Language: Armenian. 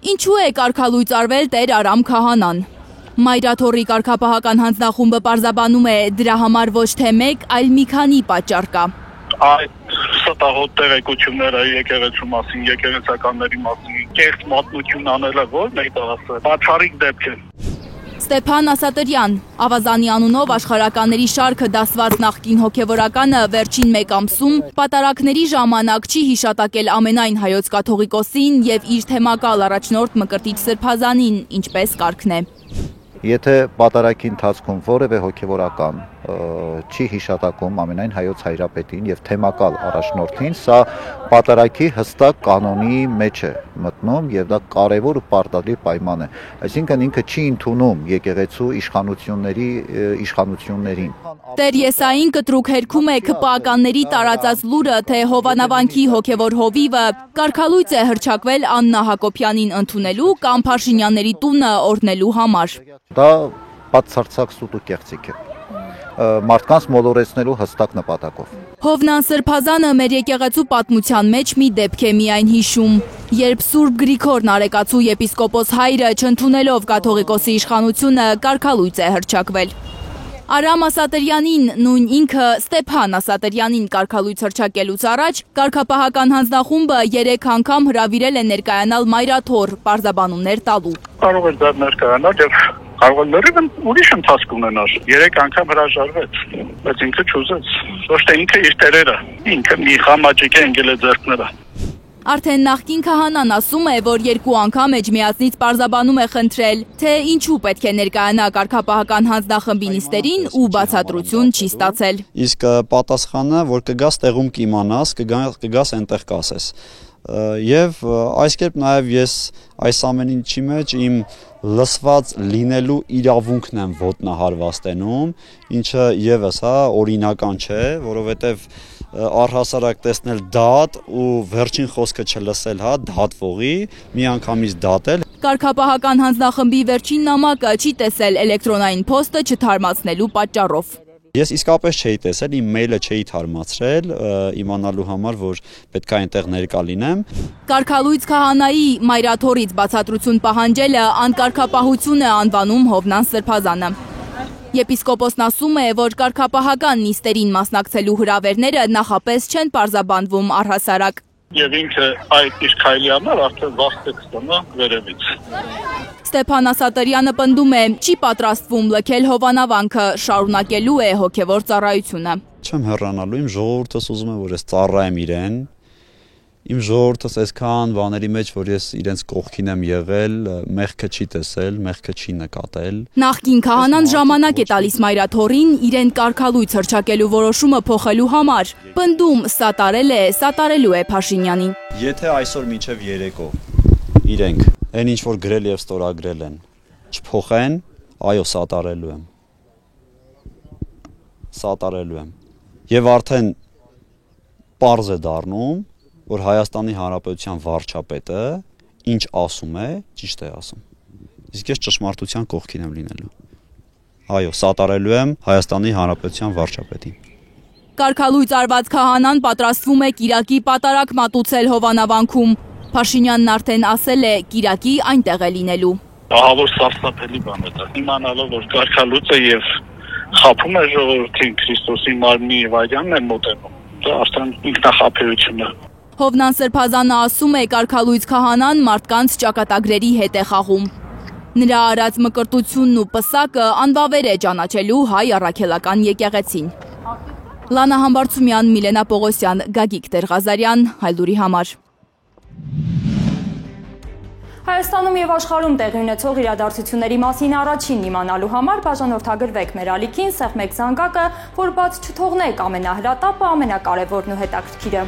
Ինչու է կարգալույծ արվել Տեր Արամ Քահանան։ Մայրաթոռի կարգապահական հանձնախումբը պարզաբանում է դրա համար ոչ թե մեկ, այլ մի քանի պատճառ կա։ Այդ ստահոդ տեղեկությունները եկեղեցու մասին, եկեղեցականների մասին, կեղծ մատնություն անելը ո՞րն է դասը։ Բացառիկ դեպք է։ Ստեփան Ասատրյան, ավազանի անունով աշխարհականների շարքը դասված նախկին հոգևորականը վերջին մեկ ամսում պատարակների ժամանակ չի հիշատակել ամենայն հայոց կաթողիկոսին եւ իր թեմակալ առաջնորդ Մկրտիչ Սրբազանին, ինչպես կարգն է։ Եթե պատարակի ընթացքում որևէ հոգևորական չի հիշատակում ամենայն հայոց հայրապետին եւ թեմակալ առաջնորդին, սա պատարակի հստակ կանոնի մեջ է մտնում եւ դա կարեւոր ու պարտադիր պայման է։ Այսինքն ինքը չի ընդունում եկեղեցու իշխանություններին։ Տեր Եսային կտրուկ հերքում է ԿՊԱ-ականների տարածած լուրը, թե Հովանավանքի հոգևոր հովիվը կարգալույծ է հռչակվել Աննա Հակոբյանին ընդունելու կամ Փաշինյանների տունը օրհնելու համար։ Դա բացարձակ սուտ ու կեղծիք է, մարդկանց մոլորեցնելու հստակ նպատակով։ Հովնան Սրբազանը մեր եկեղեցու պատմության մեջ մի դեպք է միայն հիշում, երբ Սուրբ Գրիգոր Նարեկացու եպիսկոպոս հայրը չընդունելով կաթողիկոսի իշխանությունը կարգալույծ է հռչակվել։ Արամ Ասատրյանին, նույն ինքը Ստեփան Ասատրյանին կարգալույծ հռչակելուց առաջ կարգապահական հանձնախումբը 3 անգամ հրավիրել է ներկայանալ Մայրաթոռ պարզաբանումներ տալու։ Կարող էր դա ներկայանալ եւ կարող է լրիվ ուրիշ ընթացք ունենալ։ 3 անգամ հրաժարվեց, բայց ինքը չուզեց։ Ոչ թե ինքը իր տերերը, ինքը մի խամաճիկ է ընկել է ձեռքները։ Արդեն նախկին քահանան ասում է, որ 2 անգամ էջմիածնից պարզաբանում է խնդրել, թե ինչու պետք է ներկայանա կարգապահական հանձնախմբի նիստերին ու բացատրություն չի ստացել։ Իսկ պատասխանը, որ կգաս տեղում կիմանաս, կգաս այնտեղ կասես։ Եվ այս կերպ նաև ես այս ամեն ինչի մեջ իմ լսված լինելու իրավունքն եմ ոտնահարվածտենում, ինչը եւս օրինական չէ, որովհետեւ առհասարակ տեսնել դատ ու վերջին խոսքը չլսել դատվողի, միանգամից դատել։ Կարգապահական հանձնախմբի վերջին նամակը չի տեսել էլեկտրոնային փոստը չթարմացնելու պատճառով։ Ես իսկապես չէի տեսել, իմ մեյլը չէի թարմացրել, իմանալու համար, որ պետք է այնտեղ ներկա լինեմ։ Կարգալույծ քահանայի Մայրաթոռից բացատրություն պահանջելը անկարգապահություն է անվանում Հովնան Սրբազանը։ Եպիսկոպոսն ասում է, որ կարգապահական նիստերին մասնակցելու հրավերները նախապես չեն պարզաբանվում առհասարակ։ Եվ ինքը այդ իր քայլի համար արդեն վաղ կստանա վերևից։ Ստեփան Ասատրյանը պնդում է, չի պատրաստվում լքել Հովանավանքը, շարունակելու է հոգևոր ծառայությունը։ Չեմ հեռանալու, իմ ժողովուրդս ուզում է, որ ես ծառայեմ իրեն։ Իմ ժողովուրդս այսքան բաների մեջ, որ ես իրենց կողքին եմ եղել, մեղքը չի տեսել, մեղքը չի նկատել։ Նախկին քահանան ժամանակ է տալիս Մայրաթոռին իրեն կարգալույծ հռչակելու որոշումը փոխելու համար։ Պնդում սատարելու է Փաշինյանին։ Եթե այսօր մինչև երեկո իրենք այն ինչ որ գրել եւ ստորագրել են, չփոխեն, այո, սատարելու եմ։ Եվ արդեն պարզ է դառնում, որ Հայաստանի Հանրապետության վարչապետը ինչ ասում է, ճիշտ է ասում։ Իսկ ես ճշմարտության կողքին եմ լինելու։ Այո, սատարելու եմ Հայաստանի Հանրապետության վարչապետին։ Կարգալույծ արված քահանան պատրաստվում է Կիրակի պատարակ մատուցել Հովանավանքում։ Փաշինյանն արդեն ասել է Կիրակի այնտեղ է լինելու։ Ահա որ սարսափելի բան է դա։ Իմանալով որ կարգալույծը եւ խափում է ժողովրդին Քրիստոսի մարմնի վայրյանն է մոտենում։ Դա արդեն ինքնախաբեություն է։ Հովնան Սրբազանը ասում է կարգալույծ քահանան մարդկանց ճակատագրերի հետ է խաղում։ Նրա արած մկրտությունն ու պսակը անվավեր է ճանաչելու հայ առաքելական եկեղեցին։ Լանա Համբարձումյան, Միլենա Պողոսյան, Գագիկ Տեր-Ղազարյան, Հայլուրի համար։ Հայաստանում եւ աշխարհում տեղի ունեցող իրադարձությունների մասին առաջին իմանալու համար բաժանորդագրվեք մեր ալիքին, սեղմեք զանգակը, որ բաց չթողնեք ամենահրատապը, ամենակարևորն ու հետաքրքիրը։